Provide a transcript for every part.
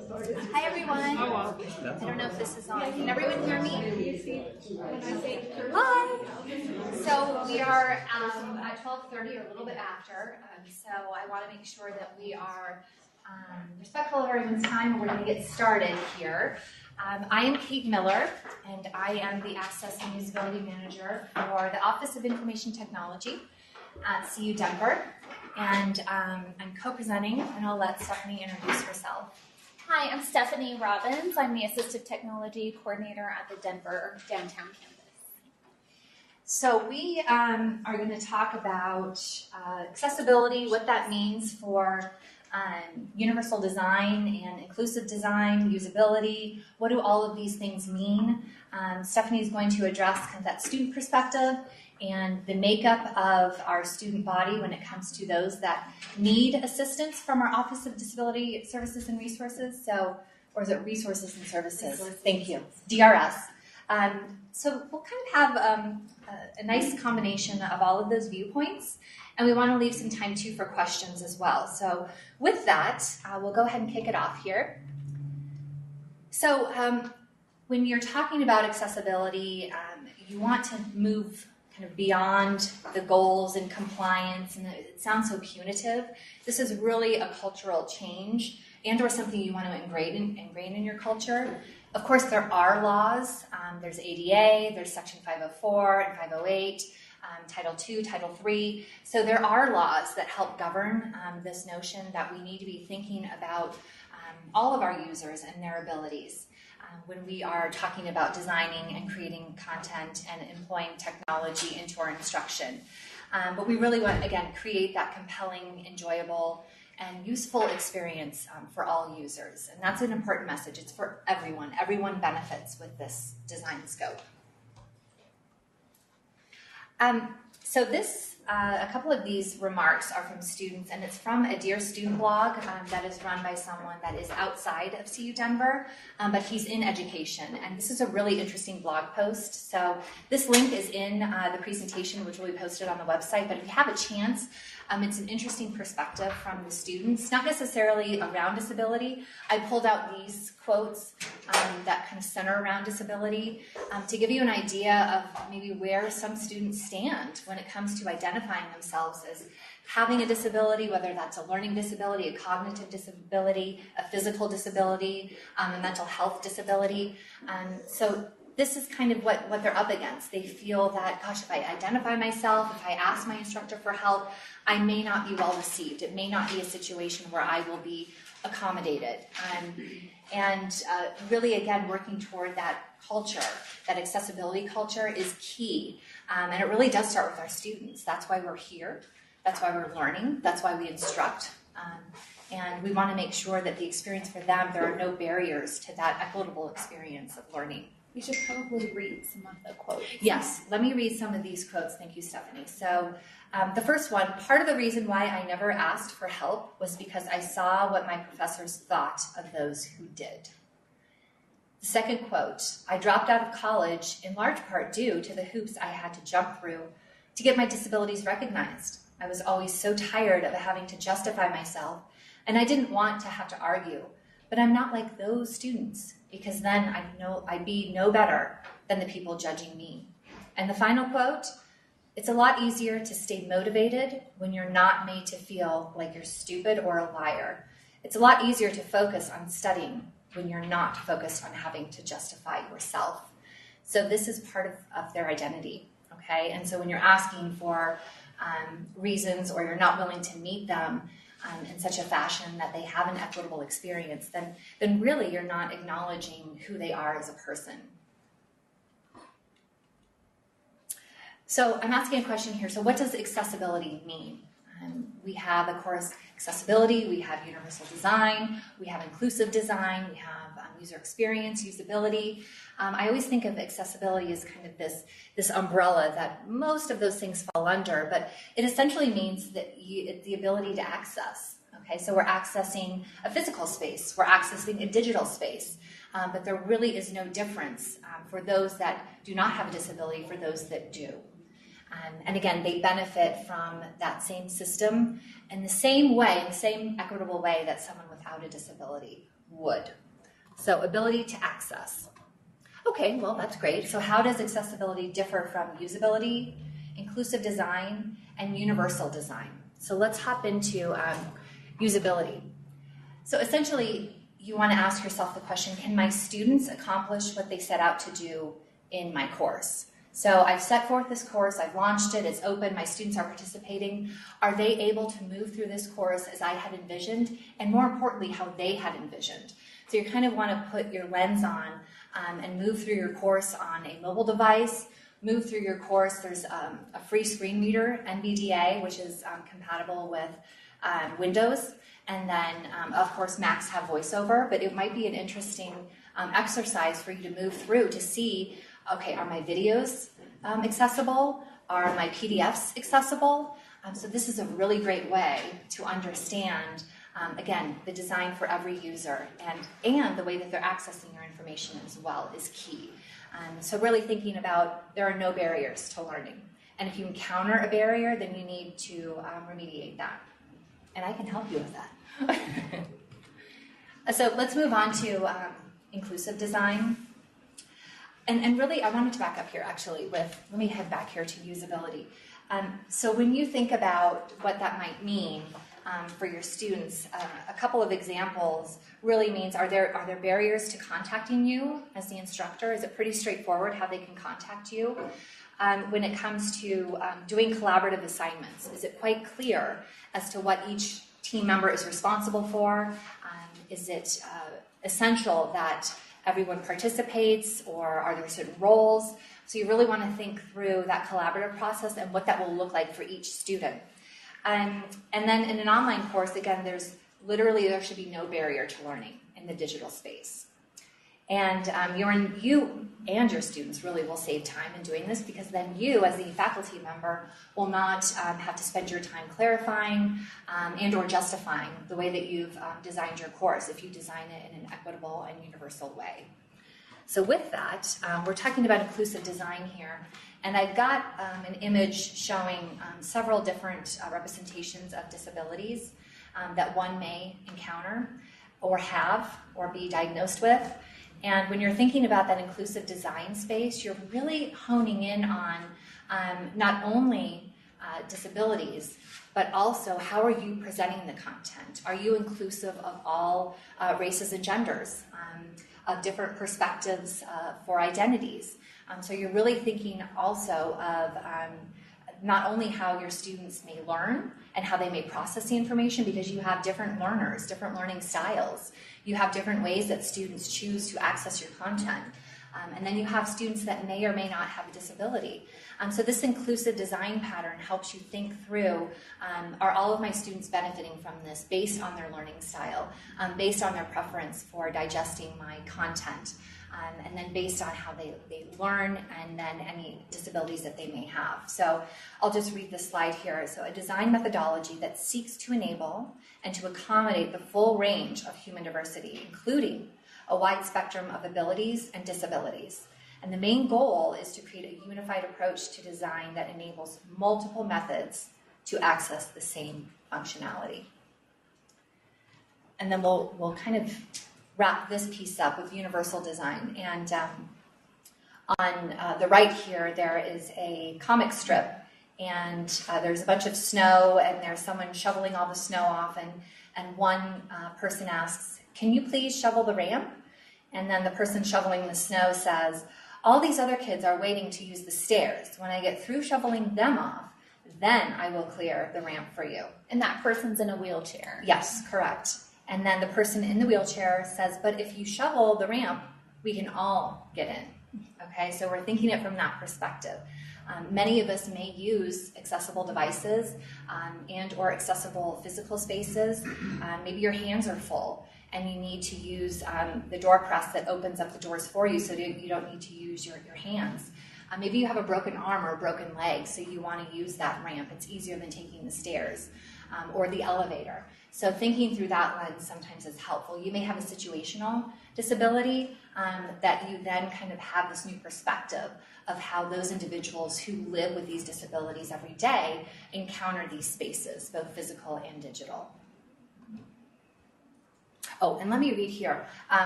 Hi everyone. I don't know if this is on. Can everyone hear me? Hi. So we are at 12:30 or a little bit after. So I want to make sure that we are respectful of everyone's time. We're going to get started here. I am Kate Miller, and I am the Access and Usability Manager for the Office of Information Technology at CU Denver. And I'm co-presenting, and I'll let Stephanie introduce herself. Hi, I'm Stephanie Robbins. I'm the Assistive Technology Coordinator at the Denver downtown campus. So we are going to talk about accessibility, what that means for universal design and inclusive design, usability. What do all of these things mean? Stephanie is going to address kind of that student perspective and the makeup of our student body when it comes to those that need assistance from our Office of Disability Services and Resources. So, or is it Resources and Services? Thank you, DRS. So we'll kind of have a nice combination of all of those viewpoints, and we want to leave some time too for questions as well. So with that, we'll go ahead and kick it off here. So when you're talking about accessibility, you want to move kind of beyond the goals and compliance, and it sounds so punitive. This is really a cultural change and or something you want to ingrain in your culture. Of course, there are laws. There's ADA, there's Section 504 and 508, Title II, Title III. So there are laws that help govern this notion that we need to be thinking about all of our users and their abilities when we are talking about designing and creating content and employing technology into our instruction. But we really want, again, create that compelling, enjoyable, and useful experience for all users. And that's an important message. It's for everyone. Everyone benefits with this design scope. So this, a couple of these remarks are from students, and it's from a Dear Student blog that is run by someone that is outside of CU Denver, but he's in education. And this is a really interesting blog post. So this link is in the presentation, which will be posted on the website. But if you have a chance, it's an interesting perspective from the students, not necessarily around disability. I pulled out these quotes that kind of center around disability to give you an idea of maybe where some students stand when it comes to identifying themselves as having a disability, whether that's a learning disability, a cognitive disability, a physical disability, a mental health disability. So this is kind of what they're up against. They feel that, gosh, if I identify myself, if I ask my instructor for help, I may not be well received. It may not be a situation where I will be accommodated. And really, again, working toward that culture, that accessibility culture is key. And it really does start with our students. That's why we're here. That's why we're learning. That's why we instruct. And we want to make sure that the experience for them, there are no barriers to that equitable experience of learning. You should probably read some of the quotes. Yes, let me read some of these quotes. Thank you, Stephanie. So the first one, part of the reason why I never asked for help was because I saw what my professors thought of those who did. The second quote, I dropped out of college in large part due to the hoops I had to jump through to get my disabilities recognized. I was always so tired of having to justify myself, and I didn't want to have to argue. But I'm not like those students, because then I'd be no better than the people judging me. And the final quote, it's a lot easier to stay motivated when you're not made to feel like you're stupid or a liar. It's a lot easier to focus on studying when you're not focused on having to justify yourself. So this is part of their identity, okay? And so when you're asking for reasons or you're not willing to meet them in such a fashion that they have an equitable experience, then really you're not acknowledging who they are as a person. So I'm asking a question here. So what does accessibility mean? We have, of course, accessibility, we have universal design, we have inclusive design, we have user experience, usability. I always think of accessibility as kind of this umbrella that most of those things fall under, but it essentially means that it's the ability to access. Okay, so we're accessing a physical space, we're accessing a digital space, but there really is no difference for those that do not have a disability for those that do. And again, they benefit from that same system in the same way, in the same equitable way that someone without a disability would. So ability to access. Okay, well, that's great. So how does accessibility differ from usability, inclusive design, and universal design? So let's hop into usability. So essentially, you want to ask yourself the question, can my students accomplish what they set out to do in my course? So I've set forth this course, I've launched it, it's open, my students are participating. Are they able to move through this course as I had envisioned? And more importantly, how they had envisioned. So you kind of want to put your lens on and move through your course on a mobile device, move through your course. There's a free screen reader, NVDA, which is compatible with Windows. And then, of course, Macs have VoiceOver, but it might be an interesting exercise for you to move through to see, okay, are my videos accessible? Are my PDFs accessible? So this is a really great way to understand, again, the design for every user and the way that they're accessing your information as well is key. So really thinking about there are no barriers to learning. And if you encounter a barrier, then you need to remediate that. And I can help you with that. So let's move on to inclusive design. And really, I wanted to back up here actually let me head back here to usability. So when you think about what that might mean for your students, a couple of examples really means, are there barriers to contacting you as the instructor? Is it pretty straightforward how they can contact you? When it comes to doing collaborative assignments, is it quite clear as to what each team member is responsible for? Is it essential that everyone participates, or are there certain roles? So you really want to think through that collaborative process and what that will look like for each student. And then in an online course, again, there should be no barrier to learning in the digital space. And you and your students really will save time in doing this, because then you, as the faculty member, will not have to spend your time clarifying and or justifying the way that you've designed your course if you design it in an equitable and universal way. So with that, we're talking about inclusive design here. And I've got an image showing several different representations of disabilities that one may encounter or have or be diagnosed with. And when you're thinking about that inclusive design space, you're really honing in on not only disabilities, but also how are you presenting the content? Are you inclusive of all races and genders, of different perspectives for identities? So you're really thinking also of not only how your students may learn and how they may process the information, because you have different learners, different learning styles. You have different ways that students choose to access your content. And then you have students that may or may not have a disability. So this inclusive design pattern helps you think through, are all of my students benefiting from this based on their learning style, based on their preference for digesting my content, and then based on how they learn, and then any disabilities that they may have. So I'll just read this slide here. So a design methodology that seeks to enable and to accommodate the full range of human diversity, including a wide spectrum of abilities and disabilities. And the main goal is to create a unified approach to design that enables multiple methods to access the same functionality. And then we'll kind of wrap this piece up with universal design. And on the right here, there is a comic strip, and there's a bunch of snow, and there's someone shoveling all the snow off, and one person asks, "Can you please shovel the ramp?" And then the person shoveling the snow says, "All these other kids are waiting to use the stairs. When I get through shoveling them off, then I will clear the ramp for you." And that person's in a wheelchair. Yes, correct. And then the person in the wheelchair says, "But if you shovel the ramp, we can all get in." Okay, so we're thinking it from that perspective. Many of us may use accessible devices and or accessible physical spaces. Maybe your hands are full and you need to use the door press that opens up the doors for you, so you don't need to use your hands. Maybe you have a broken arm or a broken leg, so you want to use that ramp. It's easier than taking the stairs or the elevator. So thinking through that lens sometimes is helpful. You may have a situational disability that you then kind of have this new perspective of how those individuals who live with these disabilities every day encounter these spaces, both physical and digital. Oh, and let me read here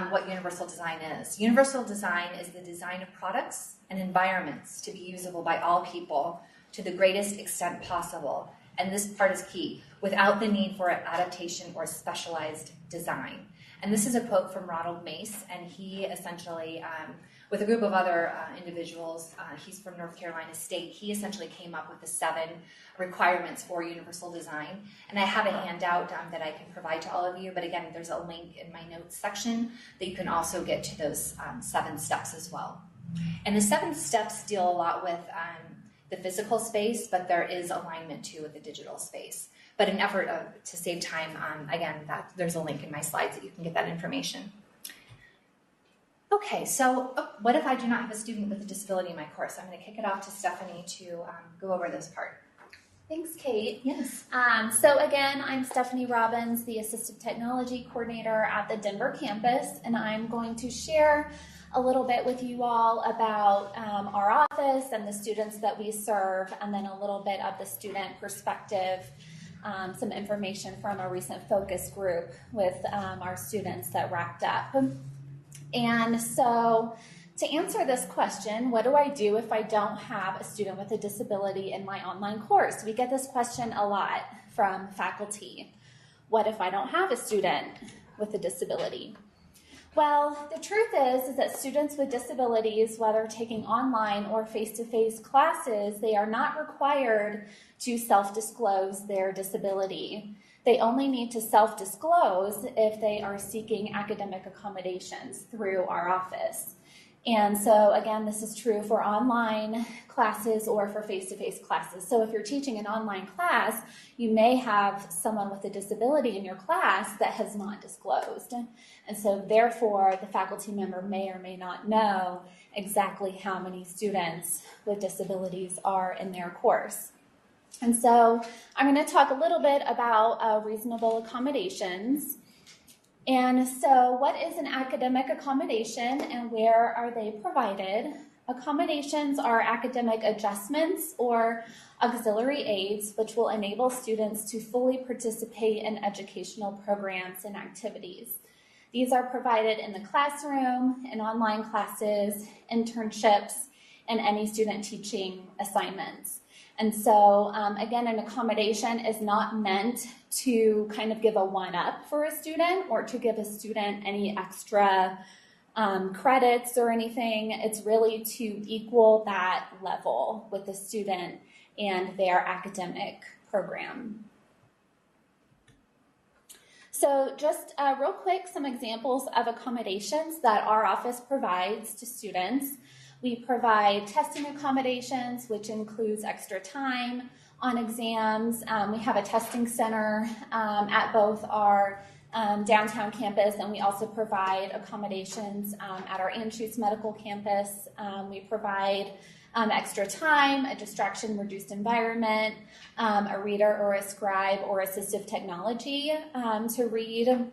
what universal design is. Universal design is the design of products and environments to be usable by all people to the greatest extent possible. And this part is key, without the need for adaptation or specialized design. And this is a quote from Ronald Mace, and he essentially, with a group of other individuals, he's from North Carolina State, he essentially came up with the 7 requirements for universal design. And I have a handout that I can provide to all of you, but again, there's a link in my notes section that you can also get to those 7 steps as well. And the 7 steps deal a lot with the physical space, but there is alignment too with the digital space. But in an effort to save time, again, there's a link in my slides that you can get that information. Okay, so what if I do not have a student with a disability in my course? I'm going to kick it off to Stephanie to go over this part. Thanks, Kate. Yes. So again, I'm Stephanie Robbins, the Assistive Technology Coordinator at the Denver campus, and I'm going to share a little bit with you all about our office and the students that we serve, and then a little bit of the student perspective, some information from a recent focus group with our students that wrapped up. And so to answer this question, what do I do if I don't have a student with a disability in my online course? We get this question a lot from faculty. What if I don't have a student with a disability? Well, the truth is that students with disabilities, whether taking online or face-to-face classes, they are not required to self-disclose their disability. They only need to self-disclose if they are seeking academic accommodations through our office. And so, again, this is true for online classes or for face-to-face classes. So if you're teaching an online class, you may have someone with a disability in your class that has not disclosed. And so, therefore, the faculty member may or may not know exactly how many students with disabilities are in their course. And so I'm going to talk a little bit about reasonable accommodations. And so what is an academic accommodation and where are they provided? Accommodations are academic adjustments or auxiliary aids which will enable students to fully participate in educational programs and activities. These are provided in the classroom, in online classes, internships, and any student teaching assignments. And so, again, an accommodation is not meant to kind of give a one-up for a student or to give a student any extra credits or anything. It's really to equal that level with the student and their academic program. So just real quick, some examples of accommodations that our office provides to students. We provide testing accommodations, which includes extra time on exams. We have a testing center at both our downtown campus, and we also provide accommodations at our Anschutz Medical Campus. We provide extra time, a distraction-reduced environment, a reader or a scribe or assistive technology to read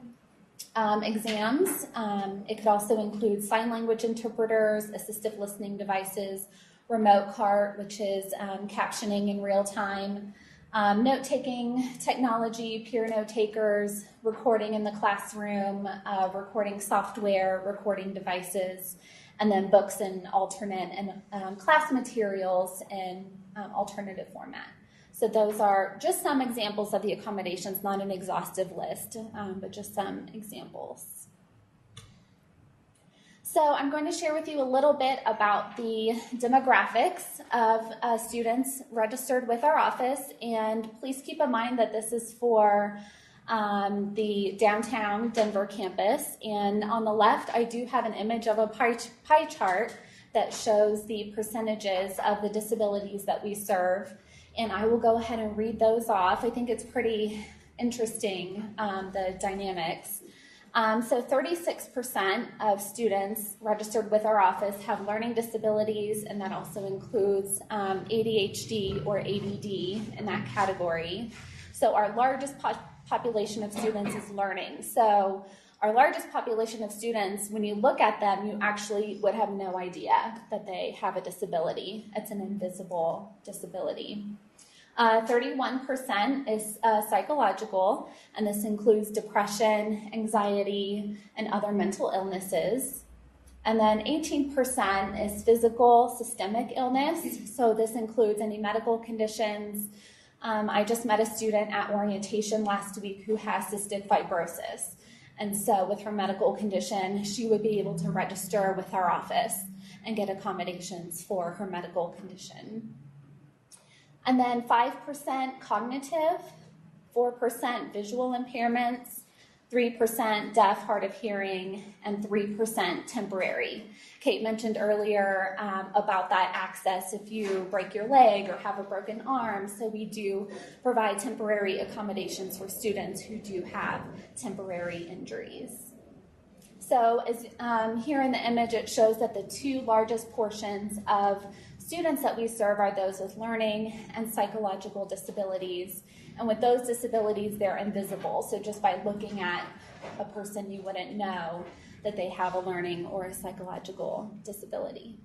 exams. It could also include sign language interpreters, assistive listening devices, remote cart, which is captioning in real time, note-taking technology, peer note takers, recording in the classroom, recording software, recording devices, and then books and alternate and class materials in alternative format. So those are just some examples of the accommodations, not an exhaustive list, but just some examples. So I'm going to share with you a little bit about the demographics of students registered with our office, and please keep in mind that this is for the downtown Denver campus. And on the left, I do have an image of a pie chart that shows the percentages of the disabilities that we serve. And I will go ahead and read those off. I think it's pretty interesting, the dynamics. So 36% of students registered with our office have learning disabilities, and that also includes ADHD or ADD in that category. So our largest population of students is learning. So our largest population of students, when you look at them, you actually would have no idea that they have a disability. It's an invisible disability. 31% is psychological, and this includes depression, anxiety, and other mental illnesses. And then 18% is physical systemic illness, so this includes any medical conditions. I just met a student at orientation last week who has cystic fibrosis. And so with her medical condition, she would be able to register with our office and get accommodations for her medical condition. And then 5% cognitive, 4% visual impairments, 3% deaf, hard of hearing, and 3% temporary. Kate mentioned earlier about that access if you break your leg or have a broken arm. So we do provide temporary accommodations for students who do have temporary injuries. So as here in the image, it shows that the two largest portions of students that we serve are those with learning and psychological disabilities. And with those disabilities, they're invisible. So just by looking at a person, you wouldn't know that they have a learning or a psychological disability.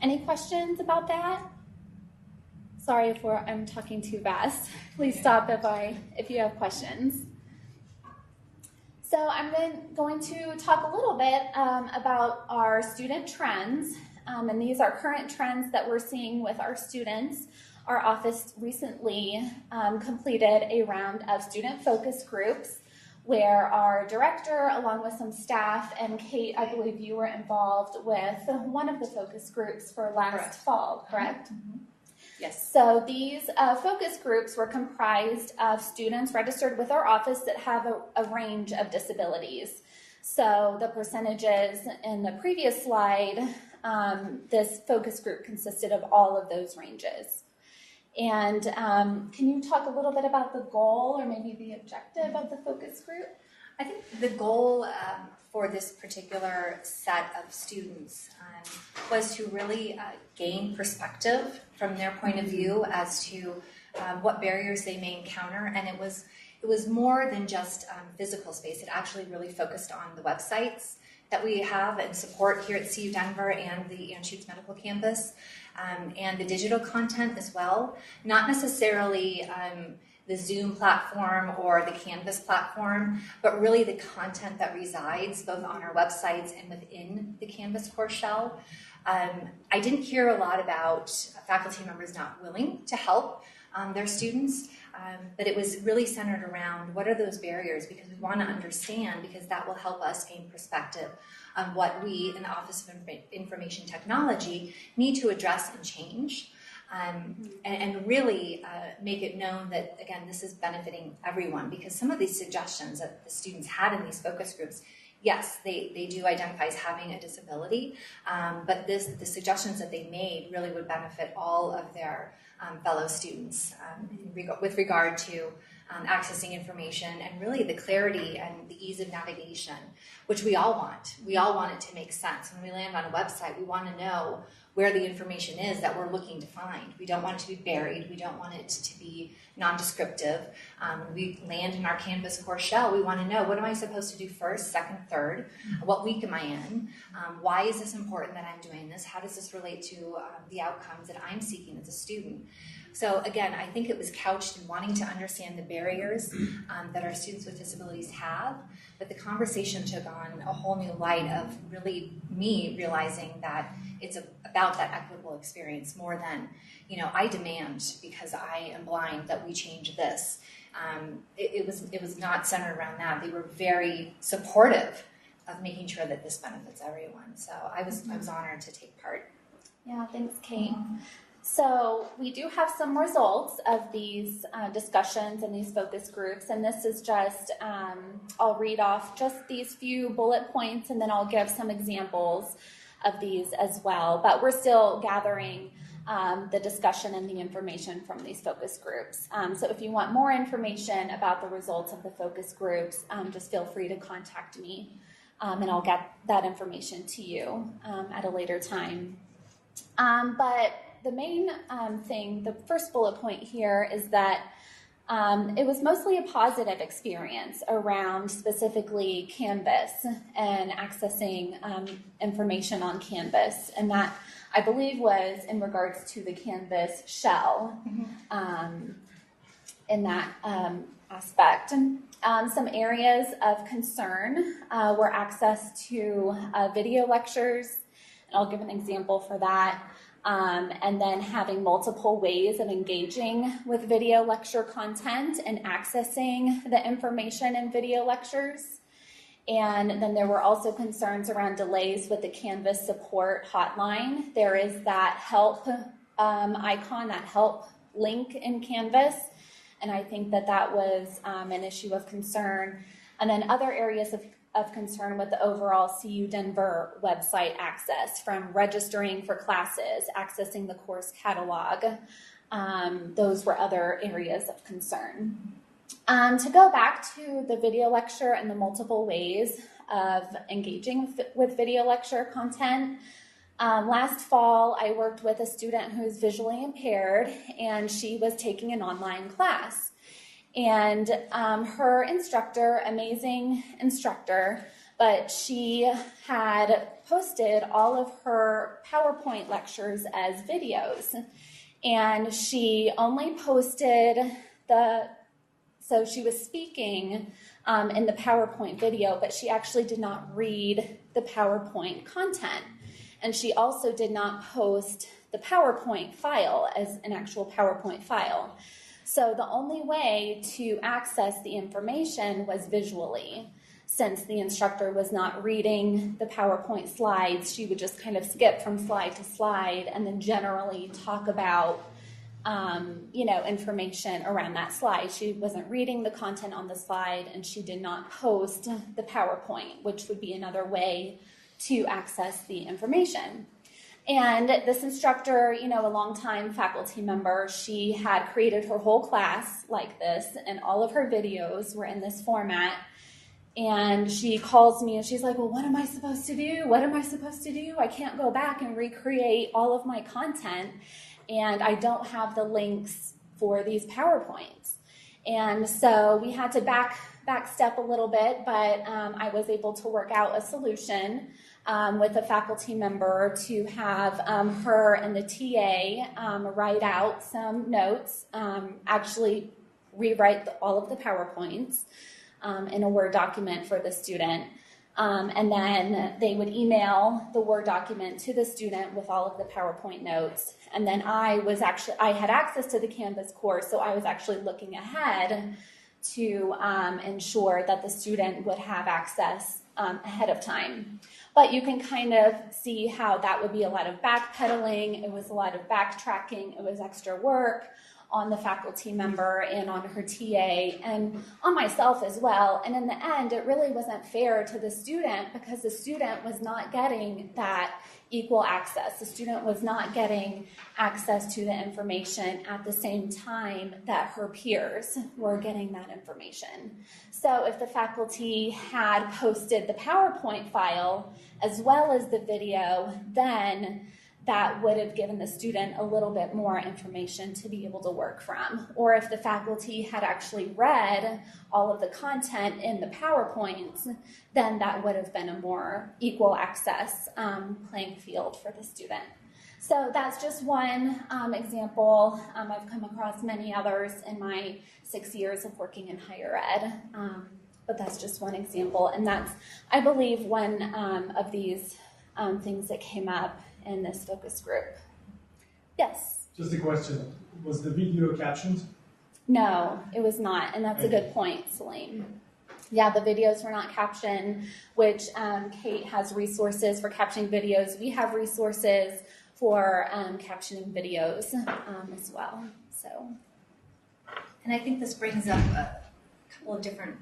Any questions about that? Sorry if I'm talking too fast. Please stop if you have questions. So I'm going to talk a little bit about our student trends. And these are current trends that we're seeing with our students. Our office recently completed a round of student focus groups where our director, along with some staff, and Kate, I believe you were involved with one of the focus groups for last fall, correct? Mm-hmm. Yes. So these focus groups were comprised of students registered with our office that have a range of disabilities. So the percentages in the previous slide, this focus group consisted of all of those ranges. And can you talk a little bit about the goal or maybe the objective of the focus group? I think the goal for this particular set of students was to really gain perspective from their point of view as to what barriers they may encounter, and it was more than just physical space. It actually really focused on the websites that we have and support here at CU Denver and the Anschutz Medical Campus, and the digital content as well. Not necessarily the Zoom platform or the Canvas platform, but really the content that resides both on our websites and within the Canvas course shell. I didn't hear a lot about faculty members not willing to help their students, but it was really centered around what are those barriers, because we want to understand, because that will help us gain perspective on what we in the Office of Information Technology need to address and change, and really make it known that, again, this is benefiting everyone, because some of these suggestions that the students had in these focus groups, yes, they do identify as having a disability, but the suggestions that they made really would benefit all of their fellow students with regard to accessing information and really the clarity and the ease of navigation, which we all want. We all want it to make sense. When we land on a website, we want to know where the information is that we're looking to find. We don't want it to be buried. We don't want it to be non-descriptive. When we land in our Canvas course shell, we want to know, what am I supposed to do first, second, third? What week am I in? Why is this important that I'm doing this? How does this relate to the outcomes that I'm seeking as a student? So again, I think it was couched in wanting to understand the barriers that our students with disabilities have, but the conversation took on a whole new light of really me realizing that it's about that equitable experience more than, I demand, because I am blind, that we change this. It was not centered around that. They were very supportive of making sure that this benefits everyone. So I was honored to take part. Yeah, thanks, Kate. So we do have some results of these discussions and these focus groups, and this is just, I'll read off just these few bullet points, and then I'll give some examples of these as well. But we're still gathering the discussion and the information from these focus groups. So if you want more information about the results of the focus groups, just feel free to contact me, and I'll get that information to you at a later time. But the main thing, the first bullet point here, is that it was mostly a positive experience around specifically Canvas and accessing information on Canvas, and that I believe was in regards to the Canvas shell in that aspect. Some areas of concern were access to video lectures, and I'll give an example for that. And then having multiple ways of engaging with video lecture content and accessing the information in video lectures. And then there were also concerns around delays with the Canvas support hotline. There is that help icon, that help link in Canvas. And I think that that was an issue of concern. And then other areas of concern with the overall CU Denver website access, from registering for classes, accessing the course catalog. Those were other areas of concern. To go back to the video lecture and the multiple ways of engaging with video lecture content, last fall I worked with a student who's visually impaired, and she was taking an online class. And her instructor, amazing instructor, but she had posted all of her PowerPoint lectures as videos. And she only posted so she was speaking in the PowerPoint video, but she actually did not read the PowerPoint content. And she also did not post the PowerPoint file as an actual PowerPoint file. So the only way to access the information was visually. Since the instructor was not reading the PowerPoint slides, she would just kind of skip from slide to slide and then generally talk about information around that slide. She wasn't reading the content on the slide, and she did not post the PowerPoint, which would be another way to access the information. And this instructor, a longtime faculty member, she had created her whole class like this, and all of her videos were in this format. And she calls me and she's like, well, what am I supposed to do? What am I supposed to do? I can't go back and recreate all of my content, and I don't have the links for these PowerPoints. And so we had to back step a little bit, but I was able to work out a solution with a faculty member to have her and the TA write out some notes, actually rewrite all of the PowerPoints in a Word document for the student. And then they would email the Word document to the student with all of the PowerPoint notes. And then I had access to the Canvas course, so I was actually looking ahead to ensure that the student would have access ahead of time. But you can kind of see how that would be a lot of backpedaling. It was a lot of backtracking. It was extra work on the faculty member and on her TA and on myself as well. And in the end, it really wasn't fair to the student, because the student was not getting that equal access. The student was not getting access to the information at the same time that her peers were getting that information. So if the faculty had posted the PowerPoint file as well as the video, then that would have given the student a little bit more information to be able to work from. Or if the faculty had actually read all of the content in the PowerPoints, then that would have been a more equal access playing field for the student. So that's just one example. I've come across many others in my 6 years of working in higher ed, but that's just one example. And that's, I believe, one of these things that came up in this focus group. Yes? Just a question. Was the video captioned? No, it was not. And that's a good point, Salim. Yeah, the videos were not captioned, which Kate has resources for captioning videos. We have resources for captioning videos as well. So, and I think this brings up a couple of different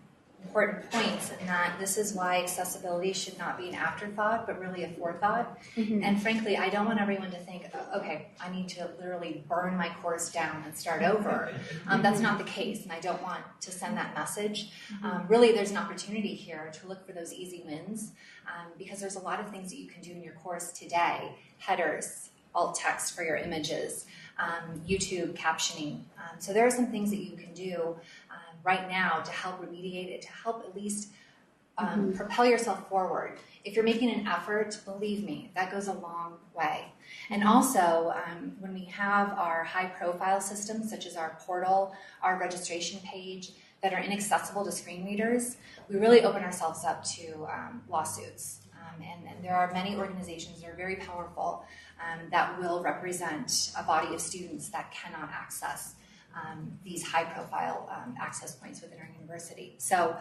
important points, in that this is why accessibility should not be an afterthought, but really a forethought. Mm-hmm. And frankly, I don't want everyone to think, okay, I need to literally burn my course down and start over. That's not the case, and I don't want to send that message. Really, there's an opportunity here to look for those easy wins, because there's a lot of things that you can do in your course today. Headers, alt text for your images, YouTube captioning. So there are some things that you can do right now to help remediate it, to help at least propel yourself forward. If you're making an effort, believe me, that goes a long way. And also, when we have our high-profile systems, such as our portal, our registration page, that are inaccessible to screen readers, we really open ourselves up to lawsuits. And there are many organizations that are very powerful that will represent a body of students that cannot access these high-profile access points within our university. So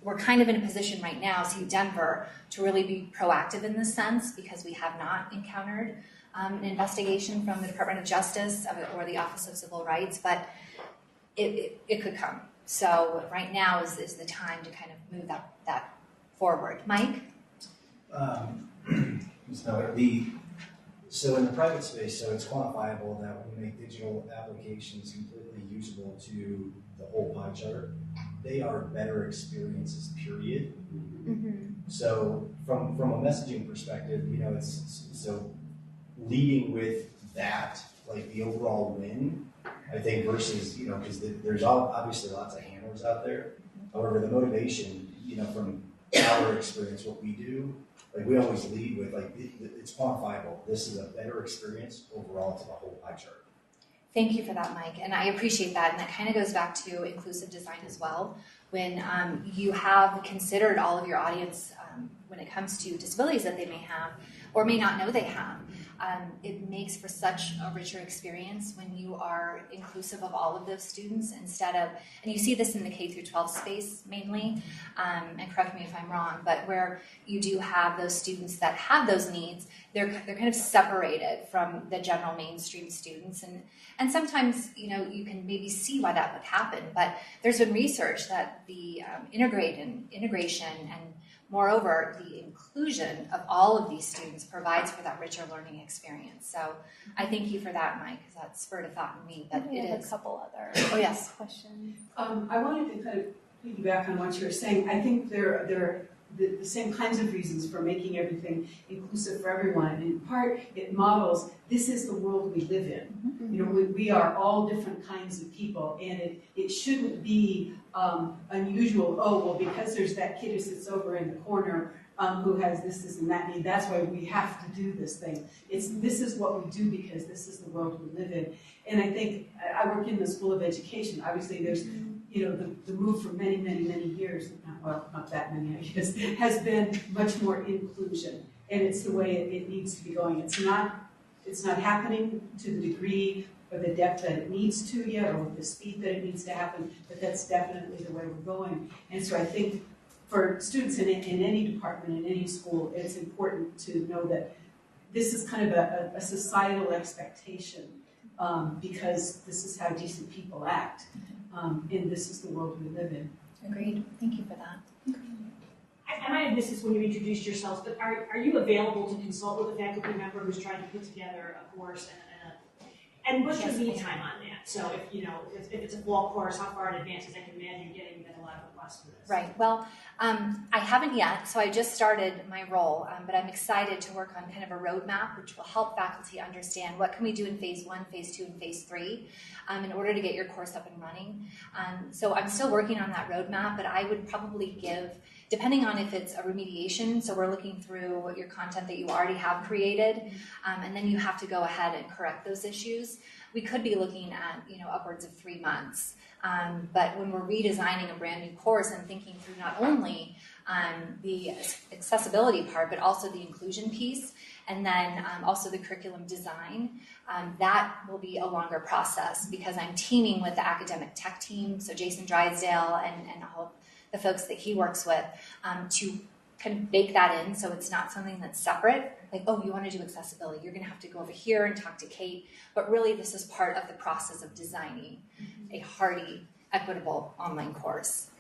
we're kind of in a position right now, CU Denver, to really be proactive in this sense, because we have not encountered an investigation from the Department of Justice or the Office of Civil Rights, but it could come. So right now is the time to kind of move that forward. Mike? So in the private space, so it's quantifiable that when we make digital applications completely usable to the whole pie chart, they are better experiences, period. Mm-hmm. So from a messaging perspective, it's so leading with that, like the overall win, I think, versus, because there's obviously lots of hammers out there. However, the motivation, from our experience, what we do, like we always lead with, like, it's quantifiable. This is a better experience overall to the whole pie chart. Thank you for that, Mike, and I appreciate that. And that kind of goes back to inclusive design as well. When you have considered all of your audience when it comes to disabilities that they may have or may not know they have, it makes for such a richer experience when you are inclusive of all of those students instead of, and you see this in the K through 12 space mainly, and correct me if I'm wrong, but where you do have those students that have those needs, they're kind of separated from the general mainstream students, and sometimes you can maybe see why that would happen, but there's been research that the integration and moreover, the inclusion of all of these students provides for that richer learning experience. So I thank you for that, Mike, because that spurred a thought in me. But we have a couple other questions. I wanted to kind of piggyback on what you were saying. I think there are the same kinds of reasons for making everything inclusive for everyone. And in part, it models this is the world we live in. Mm-hmm. We are all different kinds of people, and it shouldn't be unusual. Oh, well, because there's that kid who sits over in the corner who has this, and that need. That's why we have to do this thing. This is what we do because this is the world we live in. And I think I work in the School of Education. Obviously, there's the move for many, many, many years, not that many, I guess, has been much more inclusion, and it's the way it needs to be going. It's not happening to the degree or the depth that it needs to yet, or with the speed that it needs to happen, but that's definitely the way we're going. And so I think for students in any department, in any school, it's important to know that this is kind of a societal expectation, because this is how decent people act. And this is the world we live in. Agreed. Thank you for that. I might have missed this when you introduced yourselves, but are you available to consult with a faculty member who's trying to put together a course and what's your lead time on that? So if it's a fall course, how far in advance? Because I can imagine getting a lot of requests for this. Right. Well, I haven't yet, so I just started my role, but I'm excited to work on kind of a roadmap which will help faculty understand what can we do in phase 1, phase 2, and phase 3 in order to get your course up and running. So I'm still working on that roadmap, but I would probably give, depending on if it's a remediation, so we're looking through your content that you already have created, and then you have to go ahead and correct those issues. We could be looking at upwards of 3 months. But when we're redesigning a brand new course and thinking through not only the accessibility part, but also the inclusion piece, and then also the curriculum design, that will be a longer process because I'm teaming with the academic tech team, so Jason Drysdale and all of the folks that he works with, to kind of bake that in so it's not something that's separate. Like, oh, you want to do accessibility, you're going to have to go over here and talk to Kate. But really, this is part of the process of designing a hearty, equitable online course.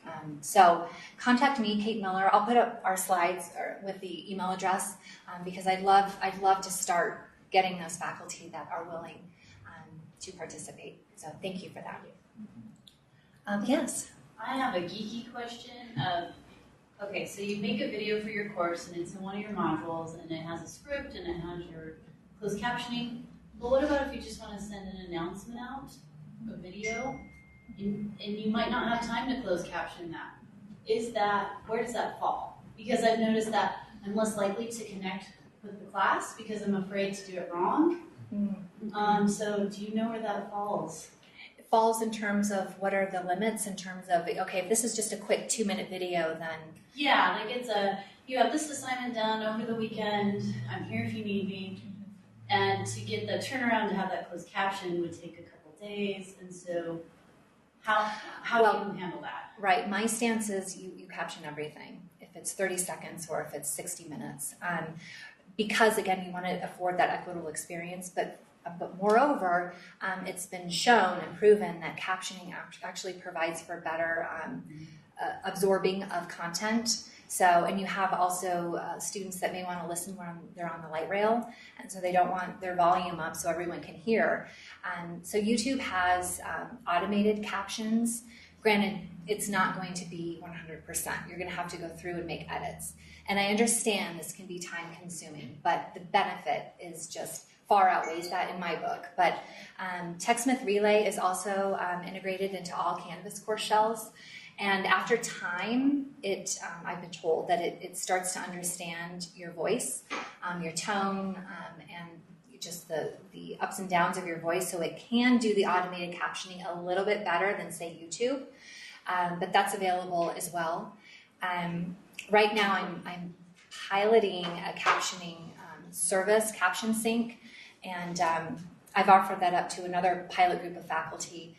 So contact me, Kate Miller. I'll put up our slides with the email address because I'd love to start getting those faculty that are willing to participate. So thank you for that. Yes. I have a geeky question of, okay, so you make a video for your course and it's in one of your modules and it has a script and it has your closed captioning, but what about if you just want to send an announcement out, a video, and you might not have time to close caption that. where does that fall? Because I've noticed that I'm less likely to connect with the class because I'm afraid to do it wrong. So do you know where that falls? It falls in terms of what are the limits in terms of, okay, if this is just a quick 2-minute video, then... Yeah, like you have this assignment done over the weekend, I'm here if you need me, and to get the turnaround to have that closed caption would take a couple days, and so how do you handle that? Right, my stance is you caption everything, if it's 30 seconds or if it's 60 minutes. Because again, you want to afford that equitable experience, but moreover, it's been shown and proven that captioning actually provides for better absorbing of content. So, and you have also students that may want to listen when they're on the light rail, and so they don't want their volume up so everyone can hear. So YouTube has automated captions. Granted, it's not going to be 100%. You're going to have to go through and make edits. And I understand this can be time consuming, but the benefit is just far outweighs that in my book. But TechSmith Relay is also integrated into all Canvas course shells. And after time, I've been told that it starts to understand your voice, your tone, and just the ups and downs of your voice. So it can do the automated captioning a little bit better than, say, YouTube. But that's available as well. Right now, I'm piloting a captioning service, Caption Sync, and I've offered that up to another pilot group of faculty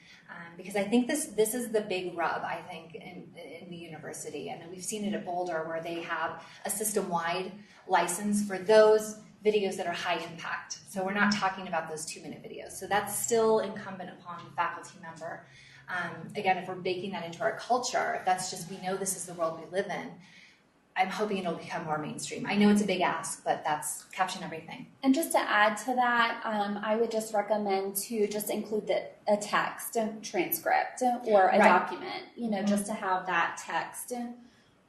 because I think this is the big rub, I think, in the university. And we've seen it at Boulder where they have a system-wide license for those videos that are high impact. So we're not talking about those 2-minute videos. So that's still incumbent upon the faculty member. Again, if we're baking that into our culture, if that's just, we know this is the world we live in, I'm hoping it'll become more mainstream. I know it's a big ask, but that's caption everything. And just to add to that, I would just recommend to just include a text transcript or a document, just to have that text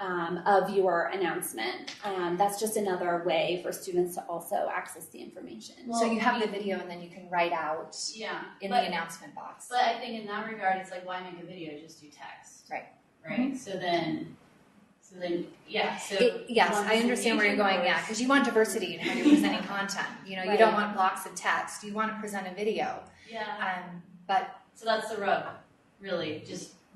of your announcement. That's just another way for students to also access the information. Well, so you have the video and then you can write out in the announcement box. But I think in that regard, it's like, why make a video? Just do text. Right. Mm-hmm. So then, yes, I understand where you're going, because you want diversity in how you're presenting content. You don't want blocks of text. You want to present a video. Yeah. So that's the rub, really.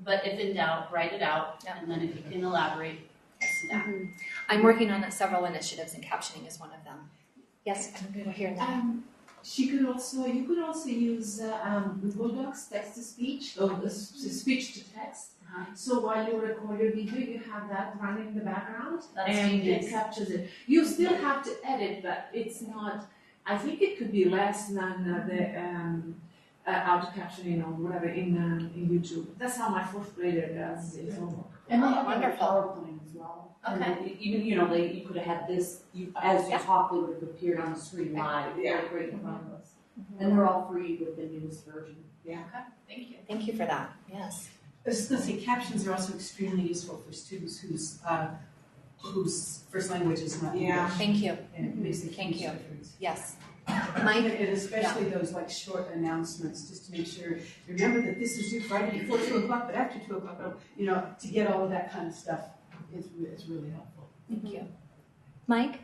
But if in doubt, write it out, and then if you can elaborate, do that. Mm-hmm. I'm working on several initiatives, and captioning is one of them. Yes, I'm going to hear that. You could also use Google Docs, text to speech, or speech to text. So while you record your video, you have that running in the background, and it captures it. You still have to edit, but it's not. I think it could be less than the auto captioning or whatever in YouTube. That's how my 4th grader does his homework. And they have wonderful PowerPoint as well. Okay. Even you could have had this as you talk, it would have appeared on the screen live. Yeah. Right in front of us. And they're all free with the newest version. Yeah. Okay. Thank you. Thank you for that. Yes. I was just going to say, captions are also extremely useful for students whose first language is not English. Thank you. And it makes a Thank huge you. difference. Yes. And especially those short announcements, just to make sure, remember that this is due Friday before 2 o'clock, but after 2 o'clock, to get all of that kind of stuff, it's really helpful. Thank you. Mike?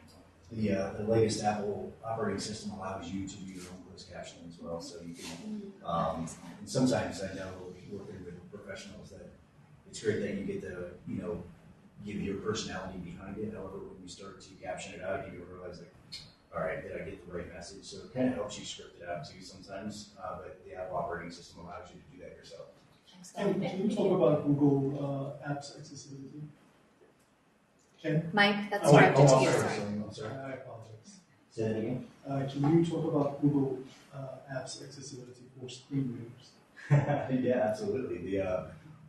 The latest Apple operating system allows you to do your own closed captioning as well, so you can, and sometimes I know working with professionals that it's great that you get to, give your personality behind it. However, when you start to caption it out, you realize all right, did I get the right message? So it kind of helps you script it out too sometimes, but the Apple operating system allows you to do that yourself. Can you talk about Google Apps accessibility? Ken? Mike, that's directed to you. I'm sorry. I apologize. Say that again? Can you talk about Google Apps accessibility for screen readers? Yeah, absolutely.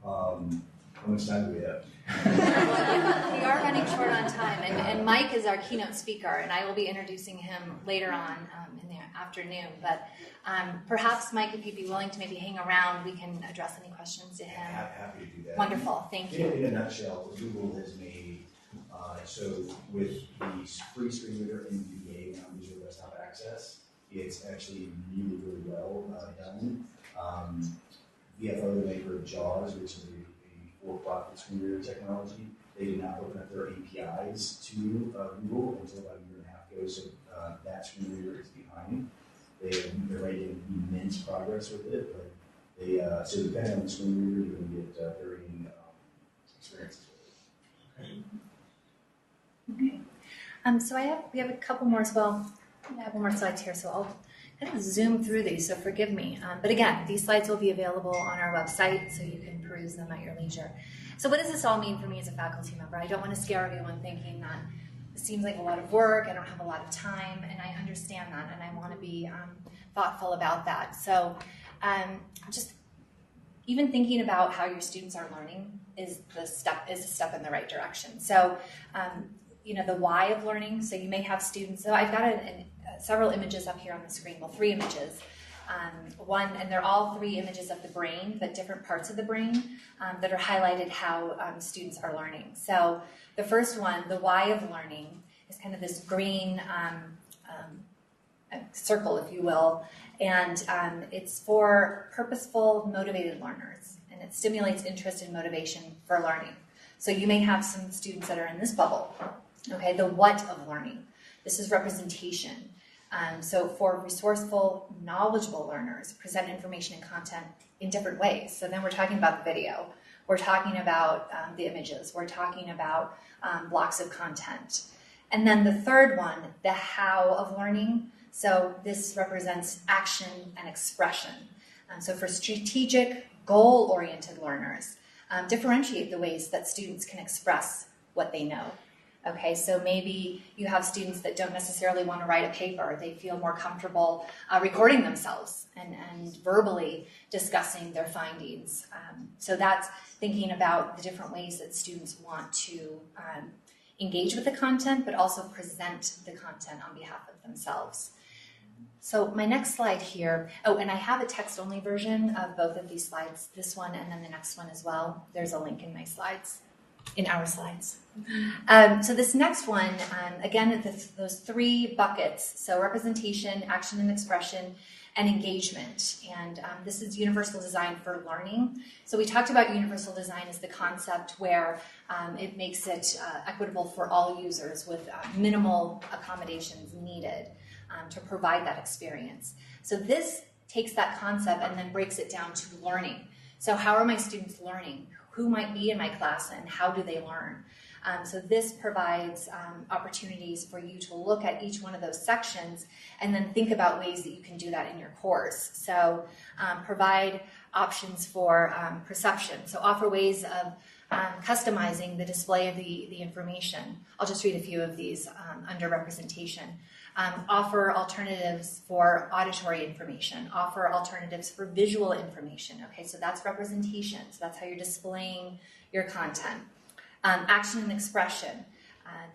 How much time do we have? We are running short on time, and Mike is our keynote speaker, and I will be introducing him later on in the afternoon. But perhaps, Mike, if you'd be willing to maybe hang around, we can address any questions to him. Happy to do that. Wonderful, thank you. In a nutshell, what Google has made, so with the free screen reader in VBA, Visual Desktop Access, it's actually really, really well done. VFO, the maker of JAWS, which is a for-profit screen reader technology. They did not open up their APIs to Google until about a year and a half ago, so that screen reader is behind. They're making immense progress with it, but so depending on the screen reader, you're going to get varying experiences with it. Okay. So we have a couple more as well. I have one more slides here, so I'll kind of zoom through these, so forgive me. But again, these slides will be available on our website, so you can peruse them at your leisure. So what does this all mean for me as a faculty member? I don't want to scare everyone thinking that it seems like a lot of work, I don't have a lot of time, and I understand that, and I want to be thoughtful about that. So just even thinking about how your students are learning is a step in the right direction. So the why of learning. So you may have students. So I've got several images up here on the screen. Well, 3 images. And they're all 3 images of the brain, but different parts of the brain that are highlighted how students are learning. So the first one, the why of learning, is kind of this green circle, if you will, and it's for purposeful, motivated learners, and it stimulates interest and motivation for learning. So you may have some students that are in this bubble. Okay, the what of learning. This is representation. So for resourceful, knowledgeable learners, present information and content in different ways. So then we're talking about the video. We're talking about the images. We're talking about blocks of content. And then the third one, the how of learning. So this represents action and expression. So for strategic, goal-oriented learners, differentiate the ways that students can express what they know. Okay, so maybe you have students that don't necessarily want to write a paper. They feel more comfortable recording themselves and verbally discussing their findings. So that's thinking about the different ways that students want to engage with the content, but also present the content on behalf of themselves. So my next slide here, and I have a text-only version of both of these slides, this one and then the next one as well. There's a link in my slides. In our slides. So this next one, again, those 3 buckets, so representation, action and expression, and engagement. And this is universal design for learning. So we talked about universal design as the concept where it makes it equitable for all users with minimal accommodations needed to provide that experience. So this takes that concept and then breaks it down to learning. So how are my students learning? Who might be in my class and how do they learn? So this provides opportunities for you to look at each one of those sections and then think about ways that you can do that in your course. So provide options for perception. So offer ways of customizing the display of the information. I'll just read a few of these under representation. Offer alternatives for auditory information, offer alternatives for visual information. Okay, so that's representation. So that's how you're displaying your content. Action and expression.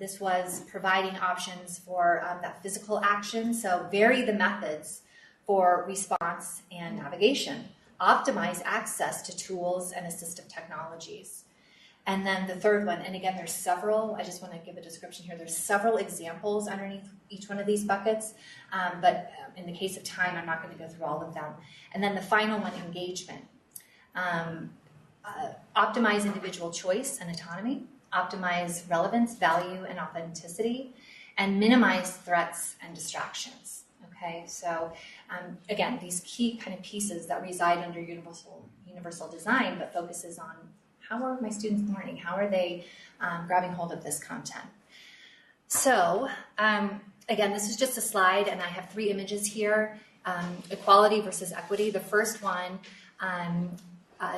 This was providing options for that physical action. So vary the methods for response and navigation. Optimize access to tools and assistive technologies. And then the third one, and again, there's several, I just want to give a description here. There's several examples underneath each one of these buckets, but in the case of time, I'm not going to go through all of them. And then the final one, engagement. Optimize individual choice and autonomy, optimize relevance, value, and authenticity, and minimize threats and distractions. Okay, so again, these key kind of pieces that reside under universal design, but focuses on how are my students learning? How are they grabbing hold of this content? So again, this is just a slide, and I have 3 images here. Equality versus equity. The first one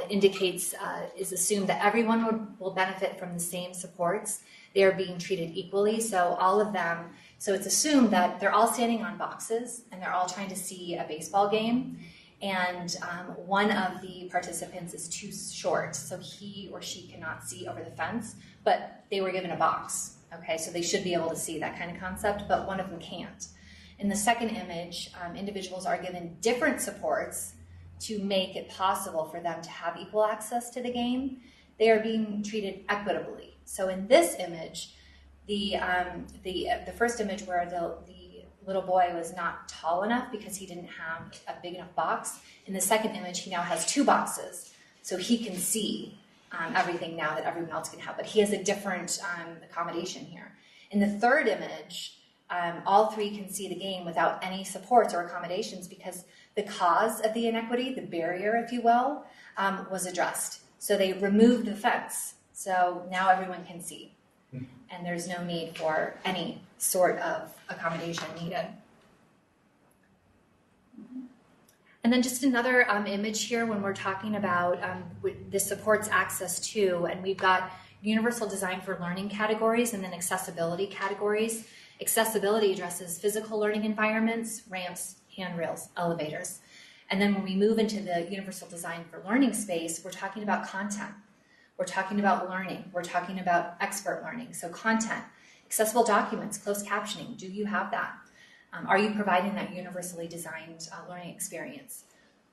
indicates, is assumed that everyone will benefit from the same supports. They are being treated equally, so all of them, so it's assumed that they're all standing on boxes, and they're all trying to see a baseball game. And one of the participants is too short, so he or she cannot see over the fence, but they were given a box, okay? So they should be able to see that kind of concept, but one of them can't. In the second image, individuals are given different supports to make it possible for them to have equal access to the game. They are being treated equitably. So in this image, the first image where the little boy was not tall enough because he didn't have a big enough box. In the second image, he now has 2 boxes, so he can see. everything now that everyone else can have, but he has a different accommodation here. In the third image, all three can see the game without any supports or accommodations because the cause of the inequity, the barrier, if you will, was addressed. So they removed the fence. So now everyone can see. And there's no need for any sort of accommodation needed. And then just another image here when we're talking about this supports access to, and we've got universal design for learning categories and then accessibility categories. Accessibility addresses physical learning environments, ramps, handrails, elevators. And then when we move into the universal design for learning space, we're talking about content. We're talking about learning. We're talking about expert learning. So content, accessible documents, closed captioning. Do you have that? Are you providing that universally designed learning experience?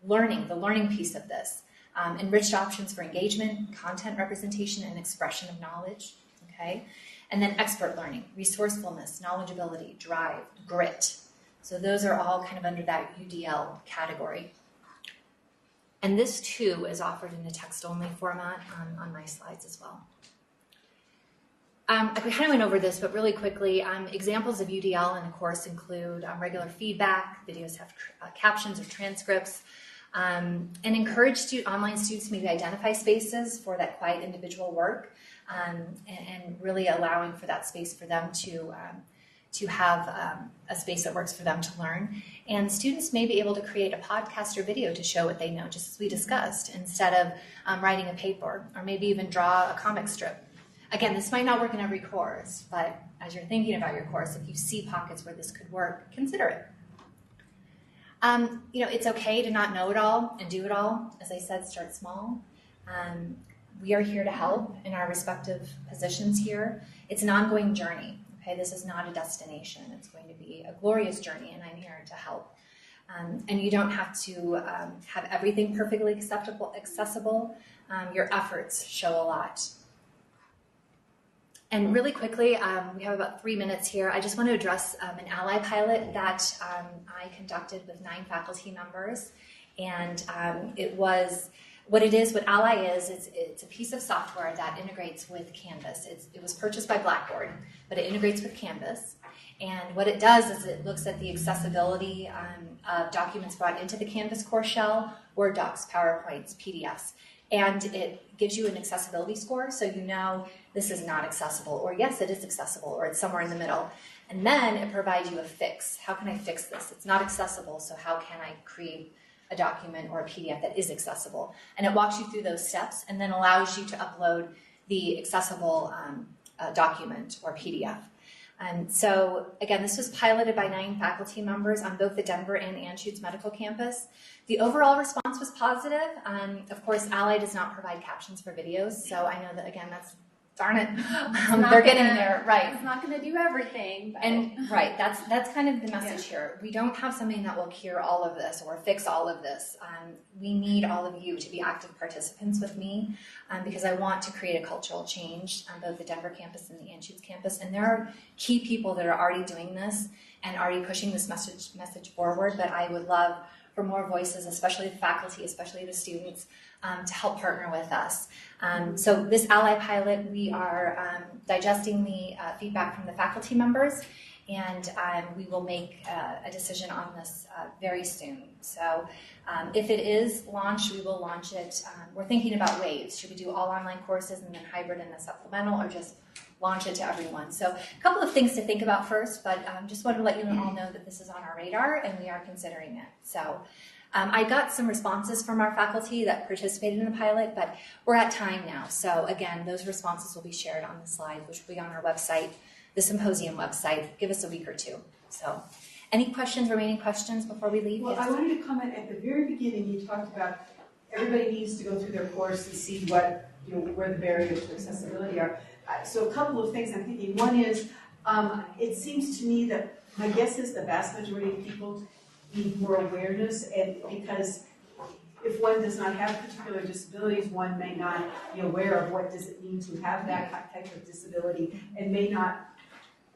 Learning, the learning piece of this. Enriched options for engagement, content representation, and expression of knowledge. Okay? And then expert learning, resourcefulness, knowledgeability, drive, grit. So those are all kind of under that UDL category. And this too is offered in a text-only format on my slides as well. We kind of went over this, but really quickly, examples of UDL in a course include regular feedback, videos have captions or transcripts, and encourage online students to maybe identify spaces for that quiet individual work, and really allowing for that space for them to have a space that works for them to learn. And students may be able to create a podcast or video to show what they know, just as we discussed, instead of writing a paper, or maybe even draw a comic strip. Again, this might not work in every course, but as you're thinking about your course, if you see pockets where this could work, consider it. It's okay to not know it all and do it all. As I said, start small. We are here to help in our respective positions here. It's an ongoing journey. Okay, this is not a destination. It's going to be a glorious journey, and I'm here to help. And you don't have to have everything perfectly accessible. Your efforts show a lot. And really quickly, we have about 3 minutes here. I just want to address an ally pilot that I conducted with 9 faculty members. And what Ally is, it's a piece of software that integrates with Canvas. It was purchased by Blackboard, but it integrates with Canvas. And what it does is it looks at the accessibility of documents brought into the Canvas core shell, Word docs, PowerPoints, PDFs. And it gives you an accessibility score, so you know this is not accessible, or yes, it is accessible, or it's somewhere in the middle. And then it provides you a fix. How can I fix this? It's not accessible, so how can I create a document or a PDF that is accessible? And it walks you through those steps and then allows you to upload the accessible document or PDF. And so, again, this was piloted by 9 faculty members on both the Denver and Anschutz Medical Campus. The overall response was positive. Of course, Ally does not provide captions for videos, so I know that, again, that's, darn it, they're getting there, right. It's not going to do everything. But. And, right, that's kind of the message here. We don't have something that will cure all of this or fix all of this. We need all of you to be active participants with me because I want to create a cultural change on both the Denver campus and the Anschutz campus. And there are key people that are already doing this and already pushing this message forward, but I would love for more voices, especially the faculty, especially the students, to help partner with us. So this Ally pilot, we are digesting the feedback from the faculty members, and we will make a decision on this very soon. So if it is launched, we will launch it. We're thinking about waves. Should we do all online courses and then hybrid and a supplemental, or just launch it to everyone? So a couple of things to think about first, but just wanted to let you all know that this is on our radar and we are considering it. So I got some responses from our faculty that participated in the pilot, but we're at time now. So again, those responses will be shared on the slides, which will be on our website, the symposium website. Give us a week or two. So any remaining questions before we leave? Well, Yes. I wanted to comment at the very beginning, you talked about everybody needs to go through their course and see what, where the barriers to accessibility are. So a couple of things I'm thinking. One is, it seems to me that my guess is the vast majority of people need more awareness, and because if one does not have particular disabilities, one may not be aware of what does it mean to have that type of disability, and may not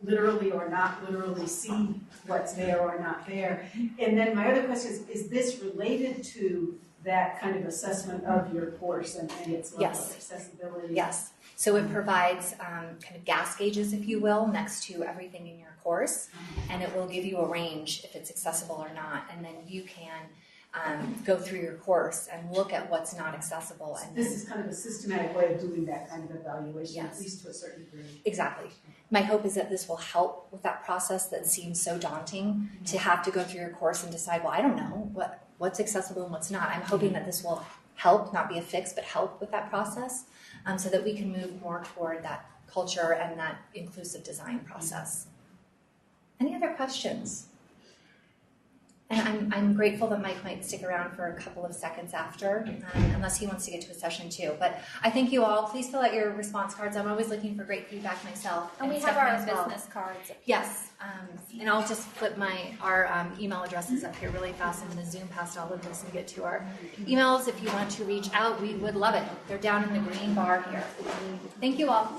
literally or not literally see what's there or not there. And then my other question is this related to that kind of assessment of your course and its level Yes. of accessibility. Yes. So it provides kind of gas gauges, if you will, next to everything in your course, and it will give you a range if it's accessible or not, and then you can go through your course and look at what's not accessible. And This is kind of a systematic way of doing that kind of evaluation, Yes. at least to a certain degree. Exactly. My hope is that this will help with that process that seems so daunting to have to go through your course and decide, well, I don't know what's accessible and what's not. I'm hoping that this will help, not be a fix, but help with that process so that we can move more toward that culture and that inclusive design process. Any other questions? And I'm grateful that Mike might stick around for a couple of seconds after, unless he wants to get to a session too. But I thank you all. Please fill out your response cards. I'm always looking for great feedback myself. And we have Stephanie our as well. business cards. Yes, and I'll just flip our email addresses up here really fast. I'm going to zoom past all of this and get to our emails. If you want to reach out, we would love it. They're down in the green bar here. Thank you all.